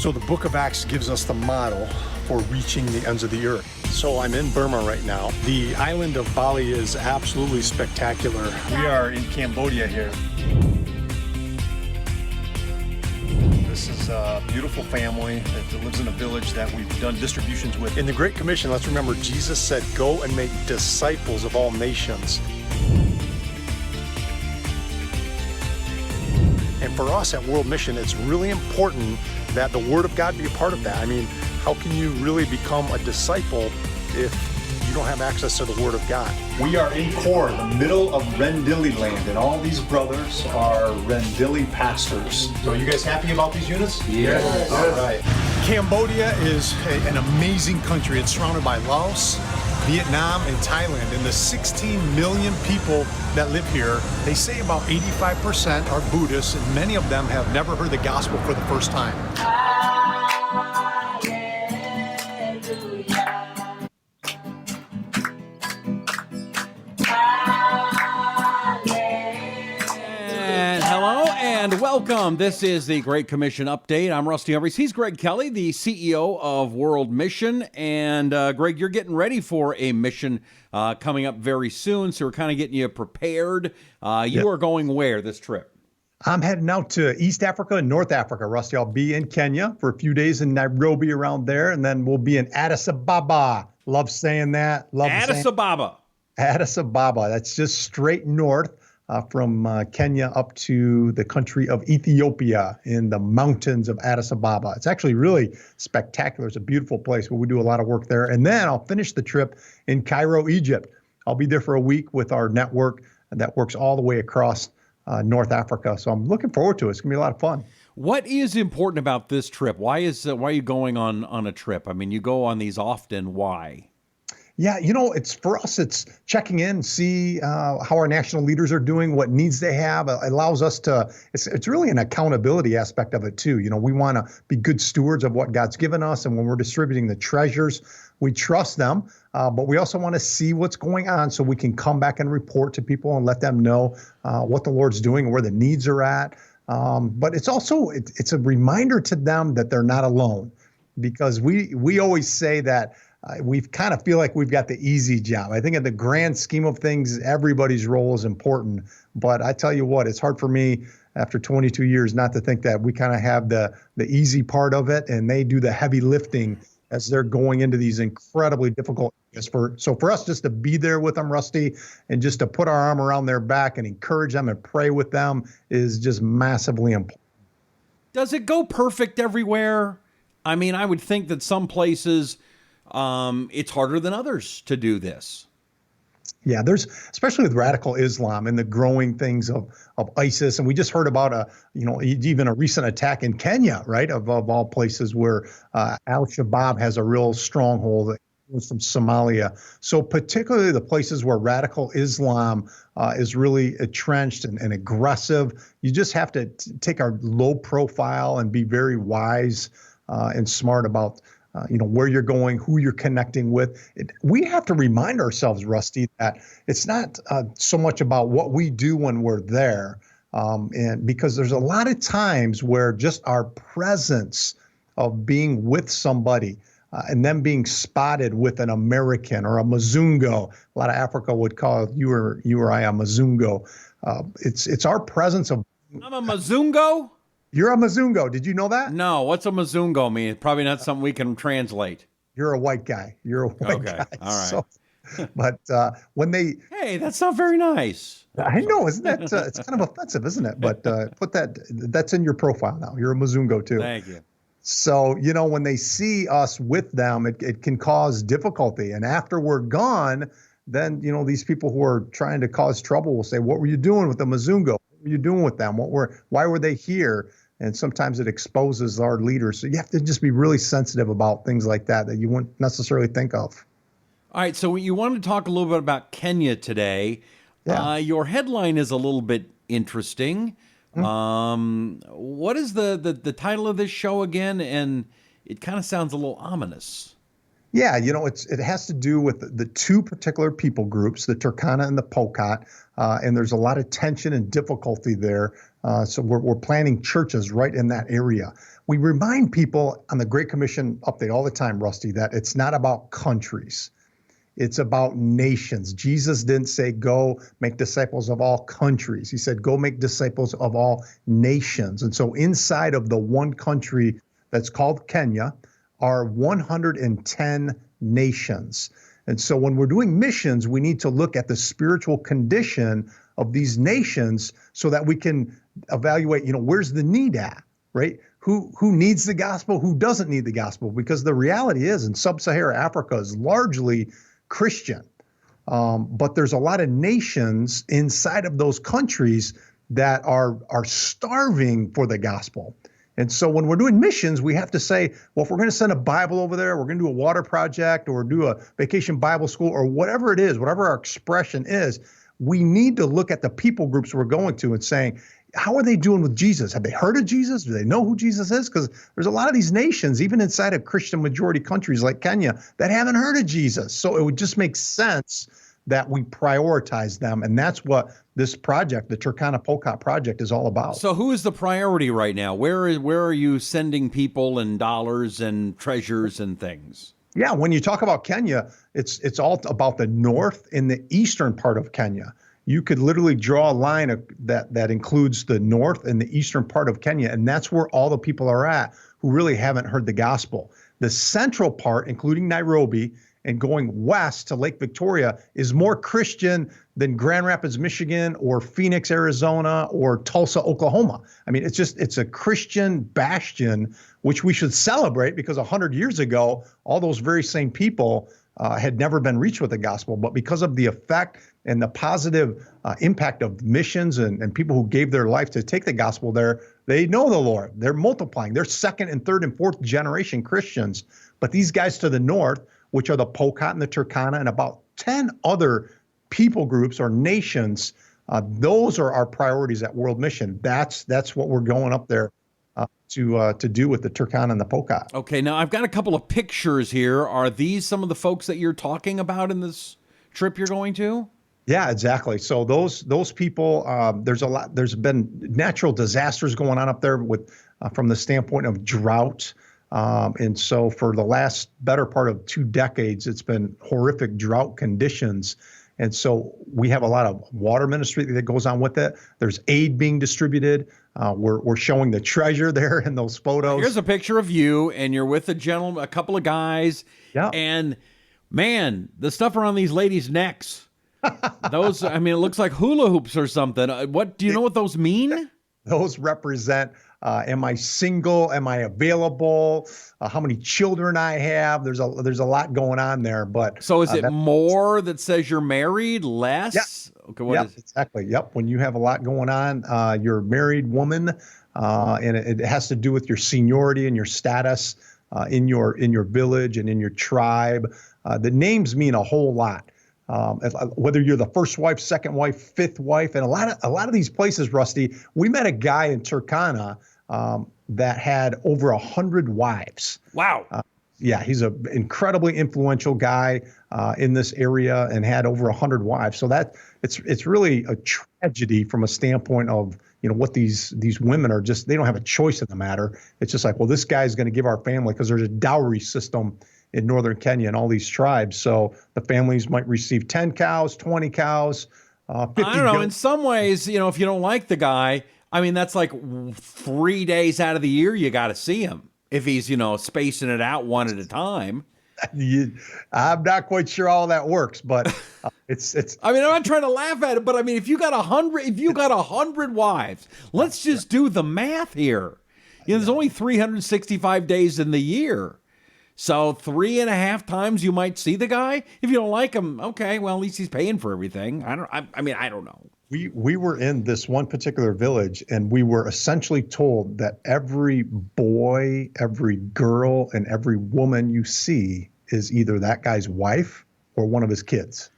So the book of Acts gives us the model for reaching the ends of the earth. So I'm in Burma right now. The island of Bali is absolutely spectacular. We are in Cambodia here. This is a beautiful family that lives in a village that we've done distributions with. In the Great Commission, let's remember Jesus said, go and make disciples of all nations. And for us at World Mission, it's really important that the Word of God be a part of that. I mean, how can you really become a disciple if you don't have access to the Word of God? We are in Kor, the middle of Rendili land, and all these brothers are Rendili pastors. So are you guys happy about these units? Yes. All right. Cambodia is an amazing country. It's surrounded by Laos, Vietnam, and Thailand. And the 16 million people that live here, they say about 85% are Buddhists, and many of them have never heard the gospel for the first time. And welcome. This is the Great Commission Update. I'm Rusty Humphries. He's Greg Kelley, the CEO of World Mission. And Greg, you're getting ready for a mission coming up very soon. So we're kind of getting you prepared. You are going where this trip? I'm heading out to East Africa and North Africa, Rusty. I'll be in Kenya for a few days in Nairobi around there. And then we'll be in Addis Ababa. Love saying that. Addis Ababa. Addis Ababa. That's just straight north. From Kenya up to the country of Ethiopia in the mountains of Addis Ababa. It's actually really spectacular. It's a beautiful place where we do a lot of work there. And then I'll finish the trip in Cairo, Egypt. I'll be there for a week with our network that works all the way across North Africa. So I'm looking forward to it. It's going to be a lot of fun. What is important about this trip? Why are you going on a trip? I mean, you go on these often. Why? Yeah, it's for us, it's checking in, see how our national leaders are doing, what needs they have. It allows us to, it's really an accountability aspect of it too. We want to be good stewards of what God's given us. And when we're distributing the treasures, we trust them, but we also want to see what's going on so we can come back and report to people and let them know what the Lord's doing and where the needs are at. But it's also, it's a reminder to them that they're not alone, because we always say that we kind of feel like we've got the easy job. I think in the grand scheme of things, everybody's role is important. But I tell you what, it's hard for me after 22 years not to think that we kind of have the easy part of it, and they do the heavy lifting as they're going into these incredibly difficult areas. So for us just to be there with them, Rusty, and just to put our arm around their back and encourage them and pray with them is just massively important. Does it go perfect everywhere? I mean, I would think that some places it's harder than others to do this. Yeah, there's, especially with radical Islam and the growing things of ISIS. And we just heard about even a recent attack in Kenya, right? Of all places where Al-Shabaab has a real stronghold that was from Somalia. So particularly the places where radical Islam is really entrenched and aggressive, you just have to take our low profile and be very wise and smart about where you're going, who you're connecting with. We have to remind ourselves, Rusty, that it's not so much about what we do when we're there. And because there's a lot of times where just our presence of being with somebody and them being spotted with an American or a Mzungo, a lot of Africa would call you or I a Mzungo. It's our presence of. I'm a Mzungo? You're a Mzungo. Did you know that? No. What's a Mzungo mean? Probably not something we can translate. You're a white guy. You're a white guy. All right. So, but when they... Hey, that's not very nice. I know, isn't that? It's kind of offensive, isn't it? But that's in your profile now. You're a Mzungo too. Thank you. So, when they see us with them, it can cause difficulty. And after we're gone, then, these people who are trying to cause trouble will say, what were you doing with the Mzungo? What were you doing with them? Why were they here? And sometimes it exposes our leaders. So you have to just be really sensitive about things like that you wouldn't necessarily think of. All right. So you wanted to talk a little bit about Kenya today. Yeah. Your headline is a little bit interesting. What is the title of this show again? And it kind of sounds a little ominous. Yeah, it has to do with the two particular people groups, the Turkana and the Pokot, and there's a lot of tension and difficulty there. So we're planning churches right in that area. We remind people on the Great Commission update all the time, Rusty, that it's not about countries. It's about nations. Jesus didn't say, go make disciples of all countries. He said, go make disciples of all nations. And so inside of the one country that's called Kenya are 110 nations. And so when we're doing missions, we need to look at the spiritual condition of these nations so that we can evaluate, where's the need at, right? Who needs the gospel? Who doesn't need the gospel? Because the reality is in sub-Saharan Africa is largely Christian. But there's a lot of nations inside of those countries that are starving for the gospel. And so when we're doing missions, we have to say, well, if we're going to send a Bible over there, we're going to do a water project or do a vacation Bible school or whatever it is, whatever our expression is, we need to look at the people groups we're going to and saying, how are they doing with Jesus? Have they heard of Jesus? Do they know who Jesus is? Because there's a lot of these nations, even inside of Christian majority countries like Kenya, that haven't heard of Jesus. So it would just make sense that we prioritize them. And that's what this project, the Turkana Pokot project, is all about. So who is the priority right now? Where are you sending people and dollars and treasures and things? Yeah, when you talk about Kenya, it's all about the north and the eastern part of Kenya. You could literally draw a line that includes the north and the eastern part of Kenya, and that's where all the people are at who really haven't heard the gospel. The central part, including Nairobi, and going west to Lake Victoria is more Christian than Grand Rapids, Michigan, or Phoenix, Arizona, or Tulsa, Oklahoma. I mean, it's a Christian bastion, which we should celebrate because 100 years ago, all those very same people had never been reached with the gospel. But because of the effect and the positive impact of missions and people who gave their life to take the gospel there, they know the Lord. They're multiplying. They're second and third and fourth generation Christians. But these guys to the north, which are the Pokot and the Turkana and about 10 other people groups or nations, those are our priorities at World Mission. That's what we're going up there to do with the Turkana and the Pokot. Okay, now I've got a couple of pictures here. Are these some of the folks that you're talking about in this trip you're going to? Yeah, exactly. So those people, there's been natural disasters going on up there with from the standpoint of drought. And so for the last better part of 2 decades, it's been horrific drought conditions. And so we have a lot of water ministry that goes on with it. There's aid being distributed. We're showing the treasure there in those photos. Here's a picture of you, and you're with a couple of guys. Yeah. And man, the stuff around these ladies' necks. Those, I mean, it looks like hula hoops or something. What do you know what those mean? Those represent, am I single? Am I available? How many children I have? There's a lot going on there. But so is it more that says you're married, less? Yeah. Okay, what is exactly. Yep. When you have a lot going on, you're a married woman, and it has to do with your seniority and your status in your village and in your tribe. The names mean a whole lot. Whether you're the first wife, second wife, fifth wife, and a lot of these places, Rusty, we met a guy in Turkana that had over 100 wives. Wow. Yeah, he's an incredibly influential guy in this area and had over 100 wives. So that it's really a tragedy from a standpoint of what these women are just, they don't have a choice in the matter. It's just like, well, this guy's going to give our family, because there's a dowry system in northern Kenya and all these tribes. So the families might receive 10 cows, 20 cows, 50 I don't know. goats. In some ways, if you don't like the guy, I mean, that's like 3 days out of the year you got to see him. If he's, spacing it out one at a time. I'm not quite sure how that works, but it's. I mean, I'm not trying to laugh at it, but I mean, if you got 100 wives, let's just do the math here. There's only 365 days in the year. So 3.5 times you might see the guy. If you don't like him, okay, well, at least he's paying for everything. I don't know. We were in this one particular village, and we were essentially told that every boy, every girl, and every woman you see is either that guy's wife or one of his kids.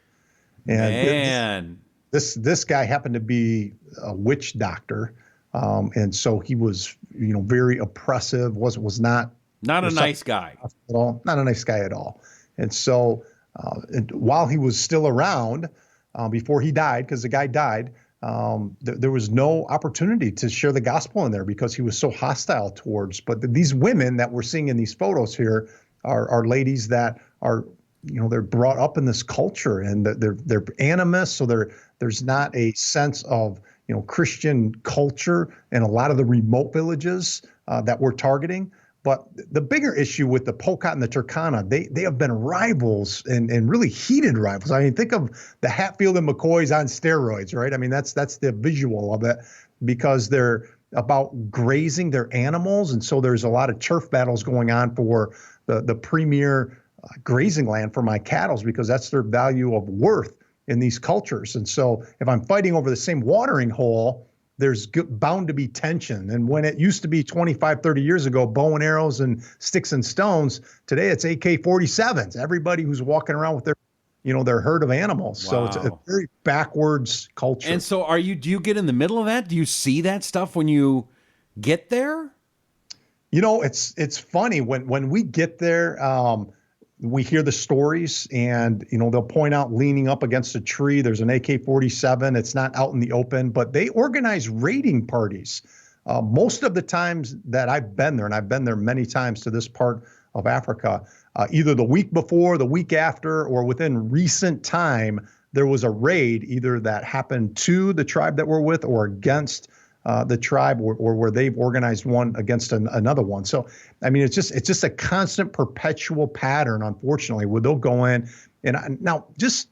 And this guy happened to be a witch doctor, and so he was very oppressive. Was not a nice guy at all. Not a nice guy at all. And so while he was still around, before he died, because the guy died, there was no opportunity to share the gospel in there because he was so hostile towards. But these women that we're seeing in these photos here are ladies that are, they're brought up in this culture, and they're animist. So there's not a sense of, Christian culture in a lot of the remote villages that we're targeting. But the bigger issue with the Pokot and the Turkana, they have been rivals and really heated rivals. I mean, think of the Hatfield and McCoys on steroids, right? I mean, that's the visual of it, because they're about grazing their animals. And so there's a lot of turf battles going on for the premier grazing land for my cattle, because that's their value of worth in these cultures. And so if I'm fighting over the same watering hole, there's bound to be tension. And when it used to be 25, 30 years ago, bow and arrows and sticks and stones, today it's AK-47s. Everybody who's walking around with their herd of animals. Wow. So it's a very backwards culture. And so do you get in the middle of that? Do you see that stuff when you get there? It's funny when we get there, we hear the stories, and they'll point out leaning up against a tree, there's an AK-47. It's not out in the open, but they organize raiding parties. Most of the times that I've been there, and I've been there many times to this part of Africa, either the week before, the week after, or within recent time, there was a raid either that happened to the tribe that we're with or against the tribe, or where they've organized one against another one. So, I mean, it's just a constant, perpetual pattern, unfortunately, where they'll go in. And now, just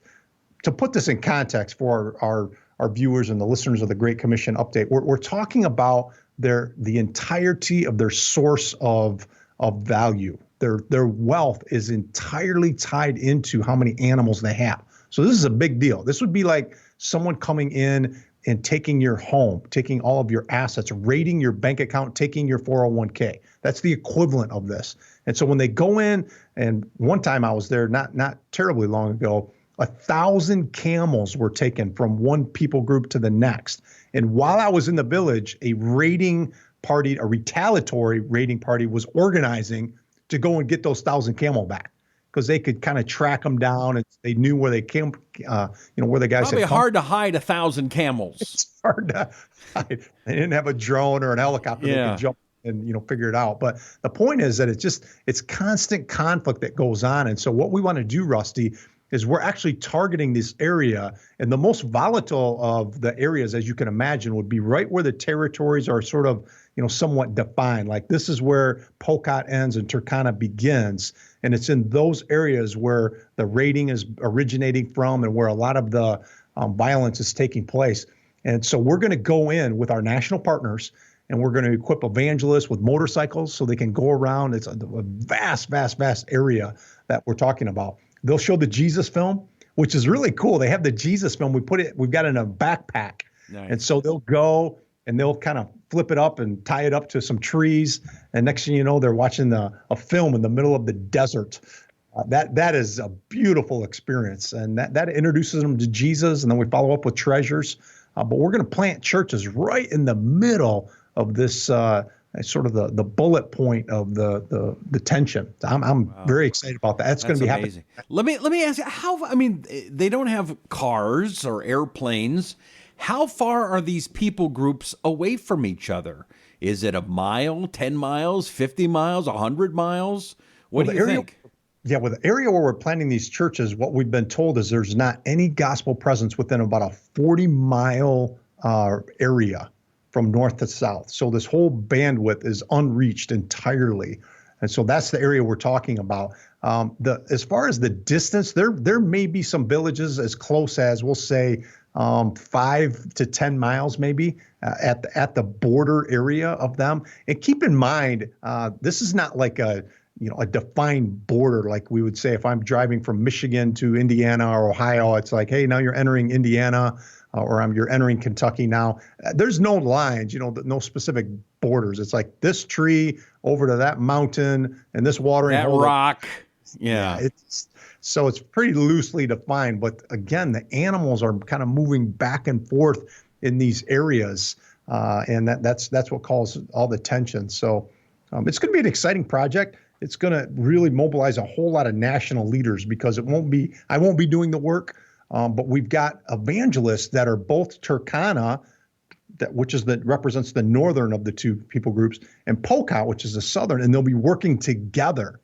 to put this in context for our viewers and the listeners of the Great Commission update, we're talking about the entirety of their source of value. Their wealth is entirely tied into how many animals they have. So this is a big deal. This would be like someone coming in and taking your home, taking all of your assets, raiding your bank account, taking your 401k. That's the equivalent of this. And so when they go in, and one time I was there not terribly long ago, 1,000 camels were taken from one people group to the next. And while I was in the village, a retaliatory raiding party was organizing to go and get those 1,000 camel back, because they could kind of track them down, and they knew where they came, where the guys Probably had come. hard to hide 1,000 camels. It's hard to hide. They didn't have a drone or an helicopter that could jump and figure it out. But the point is that it's constant conflict that goes on. And so what we want to do, Rusty, is we're actually targeting this area, and the most volatile of the areas, as you can imagine, would be right where the territories are sort of, somewhat defined. Like this is where Pokot ends and Turkana begins. And it's in those areas where the raiding is originating from and where a lot of the violence is taking place. And so we're going to go in with our national partners, and we're going to equip evangelists with motorcycles so they can go around. It's a vast, vast, vast area that we're talking about. They'll show the Jesus film, which is really cool. They have the Jesus film. We've got it in a backpack. Nice. And so they'll go and they'll kind of flip it up and tie it up to some trees. And next thing you know, they're watching a film in the middle of the desert. That is a beautiful experience. And that introduces them to Jesus. And then we follow up with treasures. But we're going to plant churches right in the middle of this sort of the bullet point of the tension. I'm very excited about that. That's going to be amazing. happening. Let me ask you, they don't have cars or airplanes. How far are these people groups away from each other? Is it a mile, 10 miles, 50 miles, 100 miles? What do you think? Yeah, with the area where we're planting these churches, what we've been told is there's not any gospel presence within about a 40-mile area from north to south. So this whole bandwidth is unreached entirely. And so that's the area we're talking about. As far as the distance, there may be some villages as close as, we'll say, 5 to 10 miles maybe at the border area of them. And keep in mind, this is not like a defined border like we would say if I'm driving from Michigan to Indiana or Ohio. It's like, hey, now you're entering Indiana, or you're entering Kentucky now. There's no lines, no specific borders. It's like this tree over to that mountain and this watering hole. That rock. Yeah. So it's pretty loosely defined. But again, the animals are kind of moving back and forth in these areas. And that's what causes all the tension. So it's going to be an exciting project. it's going to really mobilize a whole lot of national leaders because I won't be doing the work, but we've got evangelists that are both Turkana, that represents the northern of the two people groups, and Poka, which is the southern, and they'll be working together.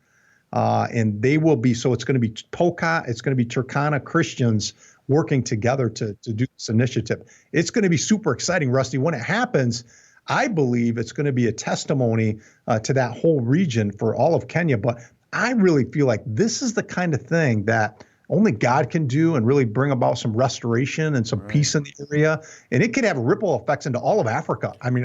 And they will be, so it's going to be Poka, it's going to be Turkana Christians working together to do this initiative. It's going to be super exciting, Rusty. When it happens, I believe it's going to be a testimony to that whole region for all of Kenya. But I really feel like this is the kind of thing that only God can do and really bring about some restoration and some peace in the area. And it could have ripple effects into all of Africa. I mean,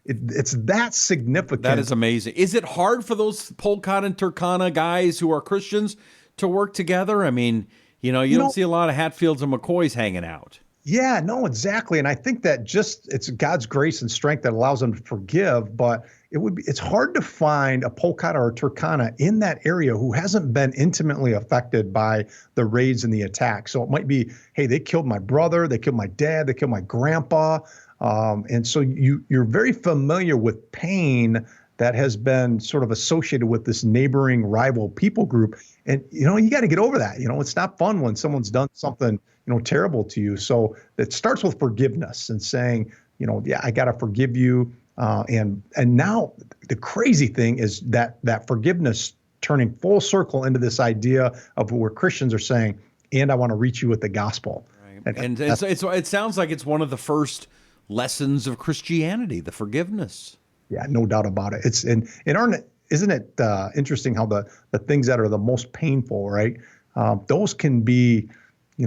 it's that significant. That is amazing. Is it hard for those Polka and Turkana guys who are Christians to work together? I mean, you don't see a lot of Hatfields and McCoys hanging out. Yeah, no, exactly. And I think that it's God's grace and strength that allows them to forgive, but it's hard to find a Polka or a Turkana in that area who hasn't been intimately affected by the raids and the attacks. So it might be, hey, they killed my brother, they killed my dad, they killed my grandpa. And so you're very familiar with pain that has been sort of associated with this neighboring rival people group. And, you got to get over that. It's not fun when someone's done something, terrible to you. So it starts with forgiveness and saying, yeah, I got to forgive you. And now the crazy thing is that forgiveness turning full circle into this idea of where Christians are saying, and I want to reach you with the gospel. Right. And so it sounds like it's one of the first lessons of Christianity, the forgiveness. Yeah, no doubt about it. Isn't it interesting how the things that are the most painful, right? Those can be,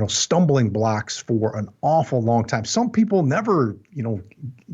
stumbling blocks for an awful long time. Some people never,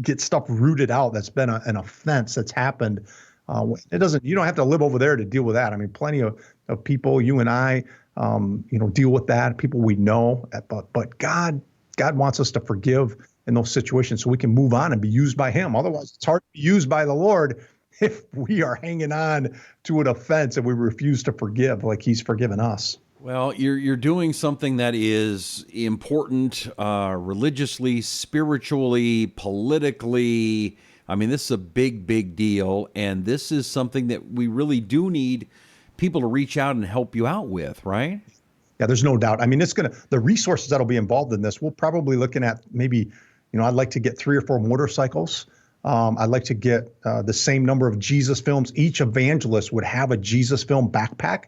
get stuff rooted out. That's been an offense that's happened. You don't have to live over there to deal with that. I mean, plenty of people, you and I, deal with that. People we know, but God wants us to forgive in those situations so we can move on and be used by Him. Otherwise, it's hard to be used by the Lord if we are hanging on to an offense and we refuse to forgive like He's forgiven us. Well, you're doing something that is important religiously, spiritually, politically. I mean, this is a big, big deal, and this is something that we really do need people to reach out and help you out with, right? Yeah, there's no doubt. I mean, the resources that'll be involved in this, we're probably looking at maybe, I'd like to get 3 or 4 motorcycles. I'd like to get the same number of Jesus films. Each evangelist would have a Jesus film backpack.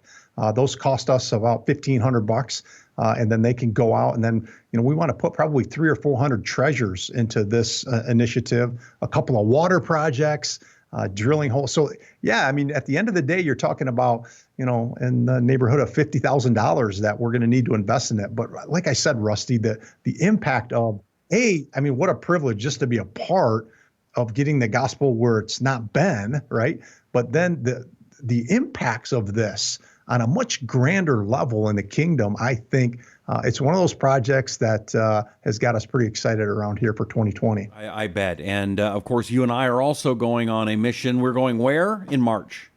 Those cost us about $1,500, and then they can go out. And then, we want to put probably 300 or 400 treasures into this initiative, a couple of water projects, drilling holes. So, yeah, I mean, at the end of the day, you're talking about, in the neighborhood of $50,000 that we're going to need to invest in it. But like I said, Rusty, the impact of, what a privilege just to be a part of getting the gospel where it's not been, right? But then the impacts of this on a much grander level in the kingdom, I think it's one of those projects that has got us pretty excited around here for 2020. I bet. And of course, you and I are also going on a mission. We're going where in March?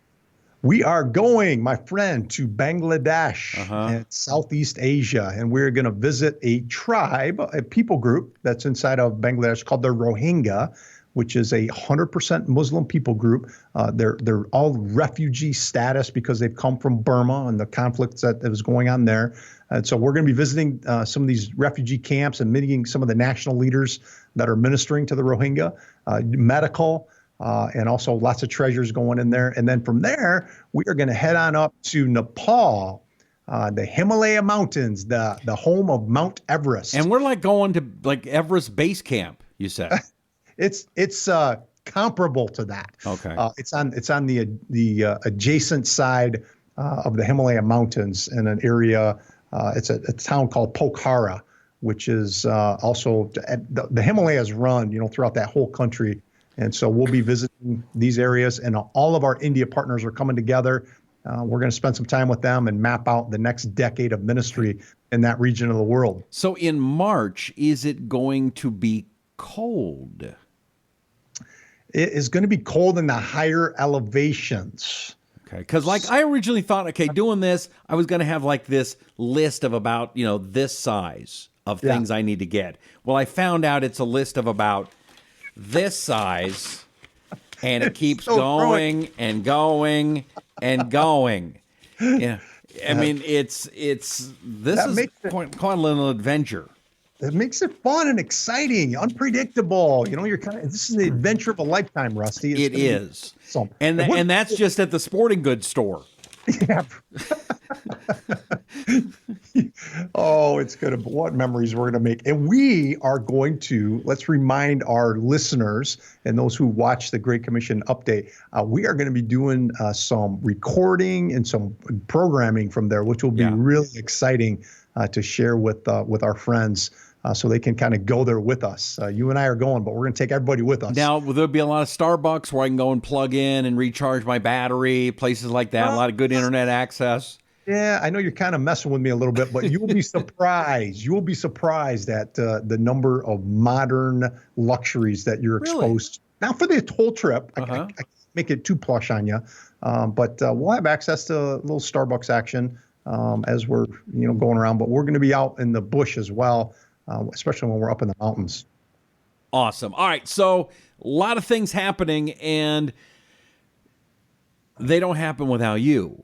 We are going, my friend, to Bangladesh and Southeast Asia, and we're going to visit a tribe, a people group that's inside of Bangladesh called the Rohingya, which is a 100% Muslim people group. They're all refugee status because they've come from Burma and the conflicts that was going on there. And so we're going to be visiting some of these refugee camps and meeting some of the national leaders that are ministering to the Rohingya, medical, and also lots of treasures going in there. And then from there, we are going to head on up to Nepal, the Himalaya Mountains, the home of Mount Everest. And we're like going to Everest Base Camp, you said. It's comparable to that. Okay. It's on the adjacent side of the Himalaya Mountains in an area. It's a town called Pokhara, which is also the Himalayas run throughout that whole country, and so we'll be visiting these areas. And all of our India partners are coming together. We're going to spend some time with them and map out the next decade of ministry in that region of the world. So in March, is it going to be cold? It is going to be cold in the higher elevations. Okay, because I originally thought, doing this, I was going to have this list of about, this size of things I need to get. Well, I found out it's a list of about this size And it keeps so growing. going and going and going. Yeah. I mean, this That is makes it quite a little adventure. It makes it fun and exciting, unpredictable. You know, this is the adventure of a lifetime, Rusty. It's It going to be is. awesome. And that's just at the sporting goods store. Yeah. Oh, it's good. What memories we're going to make. And we are going to, let's remind our listeners and those who watch the Great Commission update, we are going to be doing some recording and some programming from there, which will be really exciting to share with our friends. So they can kind of go there with us. You and I are going, but we're going to take everybody with us. Now, will there be a lot of Starbucks where I can go and plug in and recharge my battery, places like that, a lot of good internet access? Yeah, I know you're kind of messing with me a little bit, but you will be surprised. You will be surprised at the number of modern luxuries that you're exposed to. Now, for the whole trip, I can't make it too plush on you, but we'll have access to a little Starbucks action as we're going around. But we're going to be out in the bush as well. Especially when we're up in the mountains. Awesome. All right. So a lot of things happening, and they don't happen without you.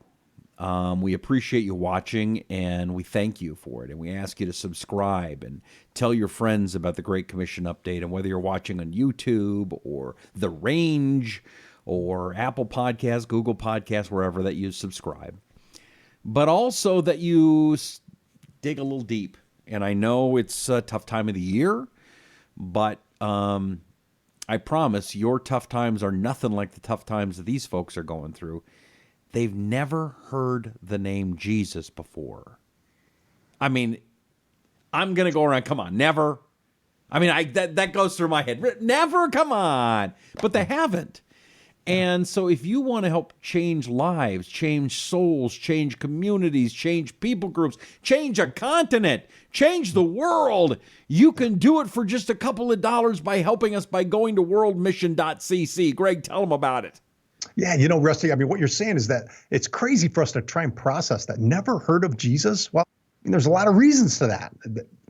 We appreciate you watching, and we thank you for it. And we ask you to subscribe and tell your friends about the Great Commission update. And whether you're watching on YouTube or The Range or Apple Podcasts, Google Podcasts, wherever that you subscribe. But also that you dig a little deep. And I know it's a tough time of the year, but I promise your tough times are nothing like the tough times that these folks are going through. They've never heard the name Jesus before. I mean, I'm going to go around, come on, never. I mean, that goes through my head. Never, come on. But they haven't. And so if you want to help change lives, change souls, change communities, change people groups, change a continent, change the world, you can do it for just a couple of dollars by helping us by going to worldmission.cc. Greg, tell them about it. Yeah, Rusty, I mean, what you're saying is that it's crazy for us to try and process that. Never heard of Jesus? Well, there's a lot of reasons to that.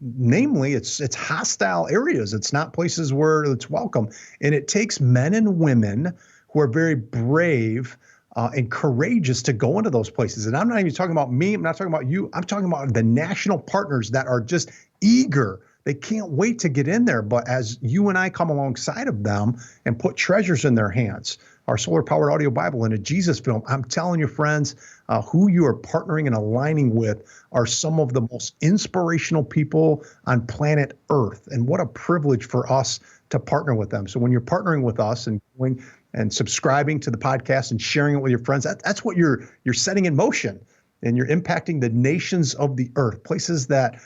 Namely, it's hostile areas. It's not places where it's welcome. And it takes men and women who are very brave and courageous to go into those places. And I'm not even talking about me. I'm not talking about you. I'm talking about the national partners that are just eager. They can't wait to get in there. But as you and I come alongside of them and put treasures in their hands, our solar-powered audio Bible and a Jesus film, I'm telling you, friends, who you are partnering and aligning with are some of the most inspirational people on planet Earth. And what a privilege for us to partner with them. So when you're partnering with us and going and subscribing to the podcast and sharing it with your friends, that's what you're setting in motion. And you're impacting the nations of the earth, places that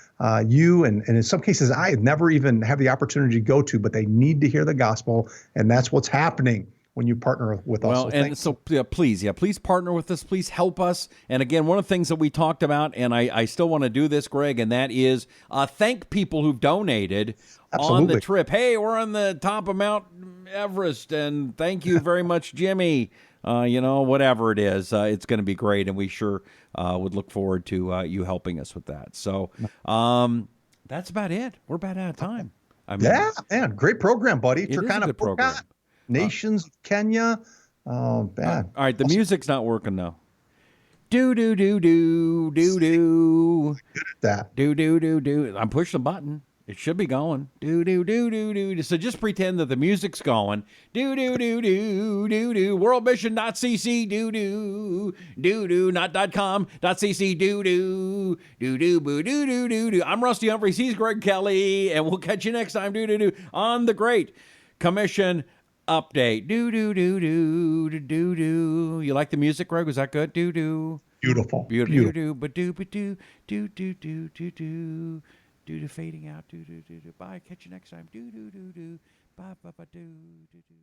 you and in some cases I never even have the opportunity to go to, but they need to hear the gospel. And that's what's happening when you partner with us. Well, please partner with us. Please help us. And again, one of the things that we talked about, and I still want to do this, Greg, and that is thank people who've donated on the trip. Hey, we're on the top of Mount Everest, and thank you very much, Jimmy. Whatever it is, it's going to be great, and we sure would look forward to you helping us with that. So that's about it. We're about out of time. Yeah, man, great program, buddy. It is a good program. Nations of Kenya. Oh, bad. All right, the music's not working though. Do do do do do do. Good at that. Do do do do. I'm pushing the button. It should be going. Do do do do do. So just pretend that the music's going. Do do do do do do. Worldmission.cc. Do do do do. Not.com.cc. Do do do do boo do do do do. I'm Rusty Humphries. He's Greg Kelley, and we'll catch you next time. Do do do on the Great Commission update. Do do do do do do do. You like the music, Greg? Was that good? Do do. Beautiful. Beautiful. Do but do but do do do do do do do fading out. Do do do do. Bye. Catch you next time. Do do do do. Bye bye bye do do do.